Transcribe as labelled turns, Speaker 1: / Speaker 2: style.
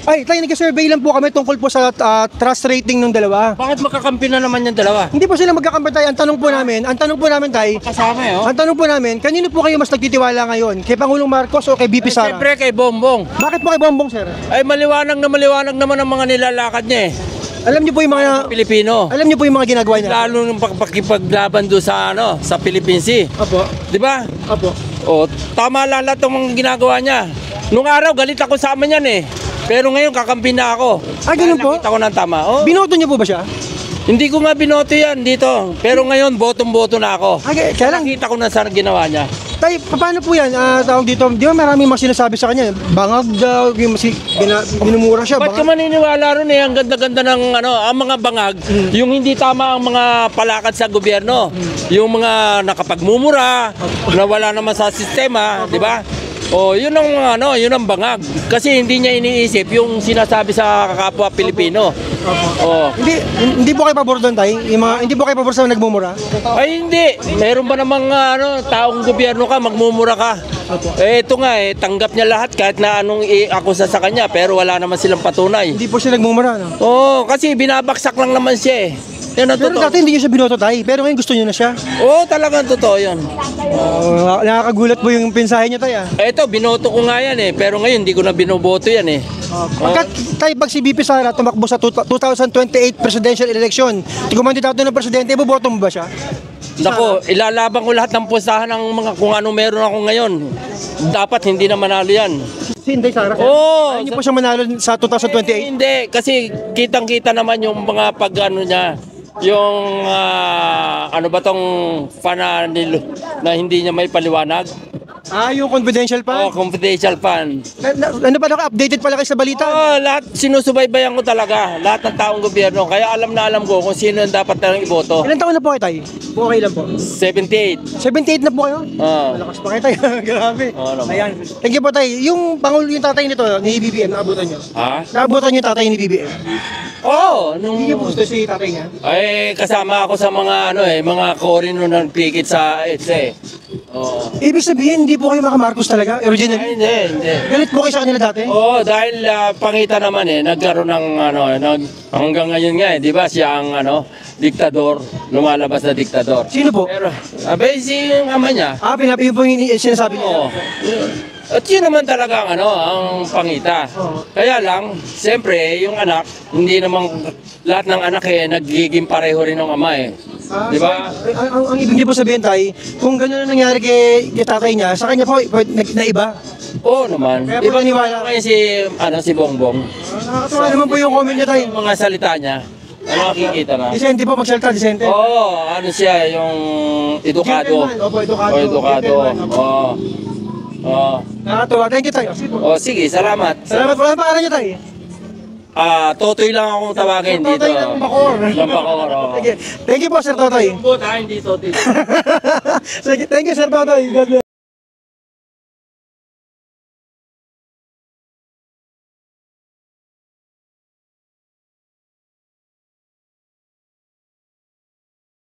Speaker 1: Ay, tayo, nag-survey lang po kami tungkol po sa trust rating ng dalawa.
Speaker 2: Bakit magkakampi na naman yung dalawa?
Speaker 1: Hindi po sila magkakampi tayo. Ang tanong po namin tayo,
Speaker 2: Kasama eh, oh.
Speaker 1: ang tanong po namin, kanino po kayo mas nagtitiwala ngayon? Kay Pangulong Marcos o kay BP Sara?
Speaker 2: Siyempre kay Bongbong.
Speaker 1: Bakit po kay Bongbong, sir?
Speaker 2: Ay maliwanag naman ang mga nilalakad niya eh.
Speaker 1: Alam niyo po yung mga
Speaker 2: Pilipino.
Speaker 1: Alam niyo po yung mga ginagawa niya?
Speaker 2: Lalo nung pakipaglaban doon sa sa Philippine Sea.
Speaker 1: Opo.
Speaker 2: 'Di ba?
Speaker 1: Opo.
Speaker 2: O tama lahat ng mga ginagawa niya. Nung araw galit ako sa amin yan eh. Pero ngayon kakampi na ako.
Speaker 1: Ah, ganun po?
Speaker 2: Nakita ko ng tama. Oh.
Speaker 1: Binoto niyo po ba siya?
Speaker 2: Hindi ko nga binoto yan dito. Pero ngayon botong-boto na ako.
Speaker 1: Okay, kaya lang,
Speaker 2: Nakita ko na sa ginawa niya.
Speaker 1: tay, paano po yan? Tawag dito, di ba maraming mga sinasabi sa kanya? Bangag daw, yung binumura siya.
Speaker 2: Ba't ka maniniwala ron eh? Ang ganda-ganda ng ang mga bangag, yung hindi tama ang mga palakad sa gobyerno. Yung mga nakapagmumura, na wala naman sa sistema, di ba? Oh, yun ang yun ang bangag. Kasi hindi niya iniisip yung sinasabi sa kapwa Pilipino. Oh.
Speaker 1: Hindi po kayo pabor doon, tay? Hindi po kayo pabor sa nagmumura?
Speaker 2: Ay hindi. Meron ba namang taong gobyerno ka, magmumura ka? Eh ito nga tanggap niya lahat kahit na anong i-akusa sa kanya pero wala naman silang patunay.
Speaker 1: Hindi po siya nagmumura, no?
Speaker 2: Oo, kasi binabaksak lang naman siya eh. Yan ang
Speaker 1: Pero
Speaker 2: totoo.
Speaker 1: dati hindi niyo siya binoto, tay. Pero ngayon gusto niyo na siya.
Speaker 2: Oo, talagang totoo yun.
Speaker 1: Nakakagulat po yung pinsahe niyo, tay, ah.
Speaker 2: Eto, binoto ko nga yan eh. Pero ngayon, hindi ko na binoboto yan eh.
Speaker 1: Pag si BP Sara tumakbo sa 2028 presidential election, kumandidato ng presidente, boboto mo ba siya?
Speaker 2: Nako, ilalaban ko lahat ng pustahan ng mga kung ano meron ako ngayon. Dapat hindi na manalo yan.
Speaker 1: Si Inday Sara?
Speaker 2: Oo.
Speaker 1: Hindi po siya manalo sa 2028?
Speaker 2: Hindi, kasi kitang-kita naman yung mga pag-ano niya. Yung ano ba tong pananil na hindi niya may paliwanag?
Speaker 1: Yung confidential pa?
Speaker 2: Oh, confidential fund.
Speaker 1: Ano pa, updated pala kayo sa balita?
Speaker 2: Oh, lahat sinusubaybayan ko talaga, lahat ng taong gobyerno. Kaya alam na alam ko kung sino yung dapat na iboto.
Speaker 1: Ilan taon na po kayo, tay? Okay lang po.
Speaker 2: 78.
Speaker 1: 78 na po kayo? Malakas pa kayo, tay. Grabe.
Speaker 2: Naman.
Speaker 1: Ayan. Thank you po, tay. Yung Pangulo, yung tatay nito, ni BBM, naabutan niyo?
Speaker 2: Ha?
Speaker 1: Naabutan niyo yung tatay ni BBM?
Speaker 2: Oo.
Speaker 1: Hindi niyo gusto si tatay niya?
Speaker 2: Ay, kasama ako sa mga mga korino ng pikit sa EDSA eh. Oo.
Speaker 1: Ibig sabihin, hindi po kayo mga Marcos talaga?
Speaker 2: Ay,
Speaker 1: Originally?
Speaker 2: hindi.
Speaker 1: Galit po kayo sa kanila dati?
Speaker 2: Oo, dahil pangita naman nagkaroon ng hanggang ngayon nga di ba siya ang diktador, lumalabas na diktador.
Speaker 1: Sino po?
Speaker 2: Pero, si yung ama niya.
Speaker 1: Yun po yung sinasabi niya.
Speaker 2: Oo. At yun naman talaga ang pangita. Kaya lang, siyempre, yung anak, hindi naman lahat ng anak nagiging pareho rin ng ama eh. Di ba?
Speaker 1: Ang ibig niyo po sabihin, tay, kung gano'n ang nangyari kay tatay niya, sa kanya po, naiba.
Speaker 2: Oo naman.
Speaker 1: Kaya
Speaker 2: Di ba
Speaker 1: paniwala
Speaker 2: ngayon si Bongbong?
Speaker 1: Nakakatawa naman po yung comment niya, tay.
Speaker 2: Yung mga salita niya, nakikita na.
Speaker 1: Disente po, magsalita, disente.
Speaker 2: Oo, siya, yung edukado.
Speaker 1: Gentleman. Opo, edukado.
Speaker 2: O, edukado. Oo.
Speaker 1: Nakakatawa. Thank you, tay.
Speaker 2: O, sige, salamat.
Speaker 1: Salamat po. Ano pangalan niyo, tay?
Speaker 2: Totoy lang akong tawagin dito.
Speaker 1: Totoy ng Bacoor.
Speaker 2: Ng Bacoor, oo.
Speaker 1: Thank you, po, Sir Totoy.
Speaker 2: Hindi Totoy.
Speaker 1: Sige, thank you, Sir Totoy. God bless.